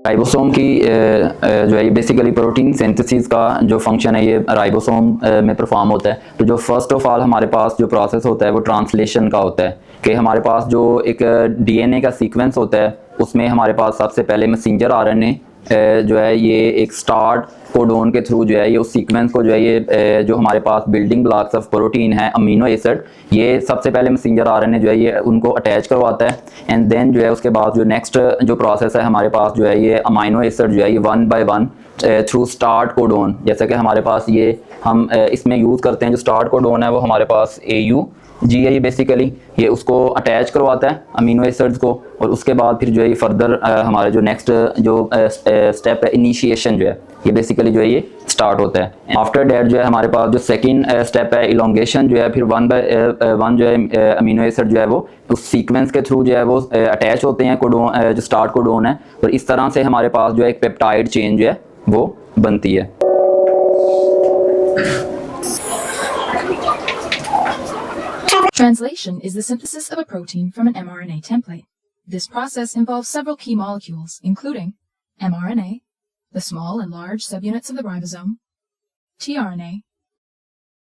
Ribosome की जो है ये बेसिकली प्रोटीन सिंथेसिस का जो फंक्शन है ये राइबोसोम में परफॉर्म होता है। तो जो फर्स्ट ऑफ ऑल हमारे पास जो प्रोसेस होता है वो ट्रांसलेशन का होता है कि हमारे पास जो एक डीएनए का सीक्वेंस होता है उसमें हमारे पास सबसे पहले मैसेंजर आरएनए जो है ये एक स्टार्ट कोडोन के थ्रू जो है ये उस सीक्वेंस को जो है ये जो हमारे पास बिल्डिंग ब्लॉक्स ऑफ प्रोटीन है अमीनो एसिड, ये सबसे पहले मैसेंजर आरएनए जो है ये उनको अटैच करवाता है। एंड देन जो है उसके बाद जो नेक्स्ट जो प्रोसेस है हमारे पास जो है ये अमीनो एसिड जो है ये one by one through start codon, जैसे कि हमारे पास ये हम इसमें यूज़ करते हैं जो स्टार्ट कोडोन है वो हमारे पास AUG है, ये बेसिकली ये उसको अटैच करवाता है अमीनो एसिड्स को। और उसके बाद फिर जो है ये फर्दर हमारे जो नेक्स्ट जो स्टेप है इनिशिएशन जो है ये बेसिकली जो है ये स्टार्ट होता है। आफ्टर डैट जो है हमारे पास जो सेकंड स्टेप है इलोंगेशन जो है, फिर वन बाय वन जो है अमीनो एसिड जो है वो उस सीक्वेंस के थ्रू जो है वो अटैच होते हैं कोडोन जो स्टार्ट कोडोन है। और इस तरह से हमारे पास जो है एक पेप्टाइड चेन जो है वो बनती है। Translation is the synthesis of a protein from an mRNA template. This process involves several key molecules, including mRNA, the small and large subunits of the ribosome, tRNA,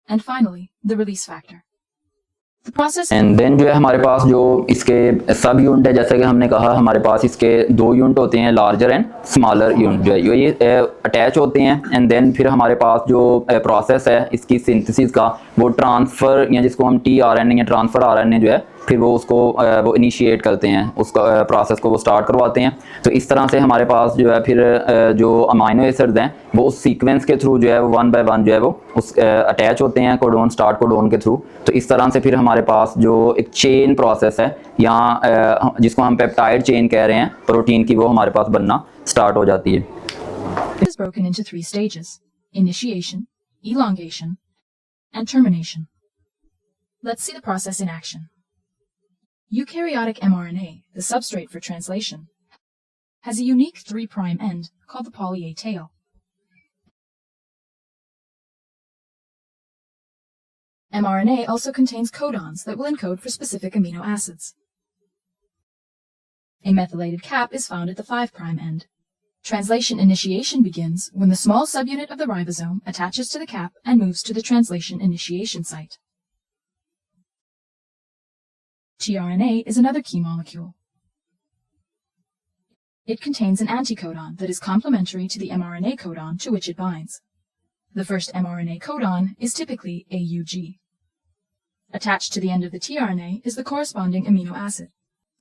and finally, the release factor. The process and then जो है हमारे पास जो इसके सब unit है, जैसे कि हमने कहा हमारे पास इसके दो यूनिट होते हैं, लार्जर एंड स्मॉलर यूनिट जो है ये अटैच होते हैं। एंड देन फिर हमारे पास जो प्रोसेस है इसकी सिंथेसिस का वो ट्रांसफ़र या जिसको हम tRNA या ट्रांसफ़र आरएनए जो है फिर वो उसको वो इनिशिएट करते हैं, उसका प्रोसेस को वो स्टार्ट करवाते हैं। तो इस तरह से हमारे पास जो है फिर जो अमीनो एसिड्स हैं वो उस सीक्वेंस के थ्रू जो है वो वन बाय वन जो है वो उस अटैच होते हैं कोडोन स्टार्ट कोडोन के थ्रू। तो इस तरह से फिर हमारे पास जो एक चेन प्रोसेस है या जिसको हम पेप्टाइड चेन कह रहे हैं प्रोटीन की, वो हमारे पास बनना स्टार्ट हो जाती है। is broken into 3 stages: initiation, elongation, and termination. Let's see the process in action. Eukaryotic mRNA, the substrate for translation, has a unique 3' end called the poly A tail. mRNA also contains codons that will encode for specific amino acids. A methylated cap is found at the 5' end. Translation initiation begins when the small subunit of the ribosome attaches to the cap and moves to the translation initiation site. tRNA is another key molecule. It contains an anticodon that is complementary to the mRNA codon to which it binds. The first mRNA codon is typically AUG. Attached to the end of the tRNA is the corresponding amino acid.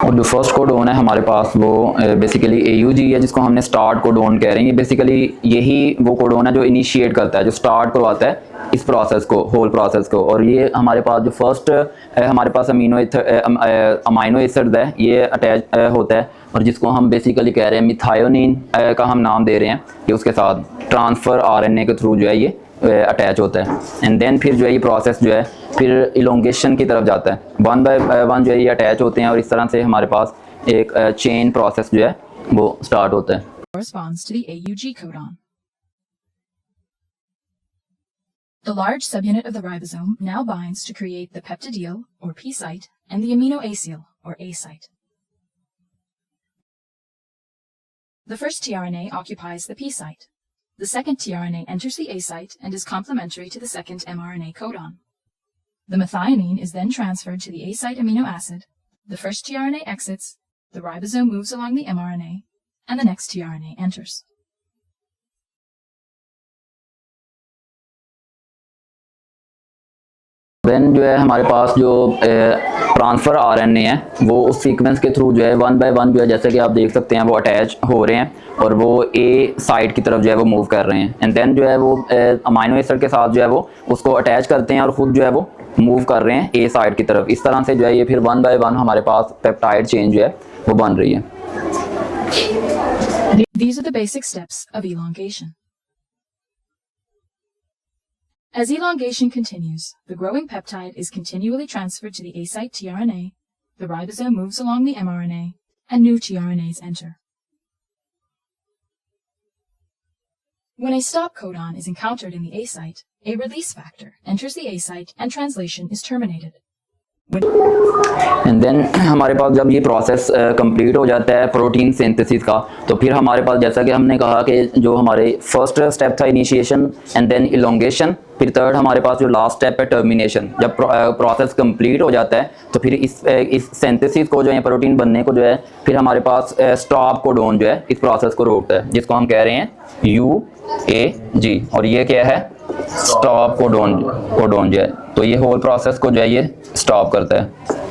और जो first codon है हमारे पास वो basically AUG है, जिसको हमने start codon कह रहे हैं। ये बेसिकली यही वो कोडोन है जो इनिशिएट करता है, जो स्टार्ट करवाता है इस प्रोसेस को, होल प्रोसेस को। और ये हमारे पास जो फर्स्ट हमारे पास अमीनो एसिड है ये अटैच होता है, और जिसको हम बेसिकली कह रहे हैं मिथायोनिन का हम नाम दे रहे हैं, ये उसके साथ ट्रांसफ़र RNA के थ्रू जो है ये अटैच होता है। एंड देन फिर जो है ये प्रोसेस जो है फिर इलोंगेशन की तरफ जाता है, वन बाय वन जो है ये अटैच होते हैं, और इस तरह से हमारे पास एक चेन प्रोसेस जो है वो स्टार्ट होता है। Corresponds to the AUG codon. The large subunit of the ribosome now binds to create the peptidyl or P site and the amino acyl or A site. The first tRNA occupies the P site. The second tRNA enters the A site and is complementary to the second mRNA codon. The methionine is then transferred to the A site amino acid. The first tRNA exits, the ribosome moves along the mRNA, and the next tRNA enters. Then जो है हमारे पास जो transfer RNA है वो उस sequence के through जो है वन बाय वन जो है, जैसे कि आप देख सकते हैं वो अटैच हो रहे हैं और वो A साइड की तरफ जो है वो मूव कर रहे हैं। एंड देन जो है वो अमीनो एसिड के साथ जो है वो उसको अटैच करते हैं और ख़ुद जो है वो मूव कर रहे हैं A साइड की तरफ। इस तरह से जो है ये फिर वन बाय वन हमारे पास पेप्टाइड चेन जो है वो बन रही है। These are the basic steps of elongation. As elongation continues, the growing peptide is continually transferred to the A site tRNA, the ribosome moves along the mRNA, and new tRNAs enter. When a stop codon is encountered in the A site, a release factor enters the A site and translation is terminated. And then हमारे पास जब ये process complete हो जाता है protein synthesis का, तो फिर हमारे पास जैसा कि हमने कहा कि जो हमारे फर्स्ट स्टेप था इनिशिएशन एंड देन इलोंगेशन, फिर थर्ड हमारे पास जो लास्ट स्टेप है टर्मिनेशन। जब प्रोसेस कंप्लीट हो जाता है तो फिर इस सिंथेसिस को जो है प्रोटीन बनने को जो है फिर हमारे पास स्टॉप कोडोन जो है इस प्रोसेस को रोकता है, जिसको हम कह रहे हैं UAG, और ये क्या है स्टॉप कोडोन जो है, तो ये होल प्रोसेस को जो है ये स्टॉप करता है।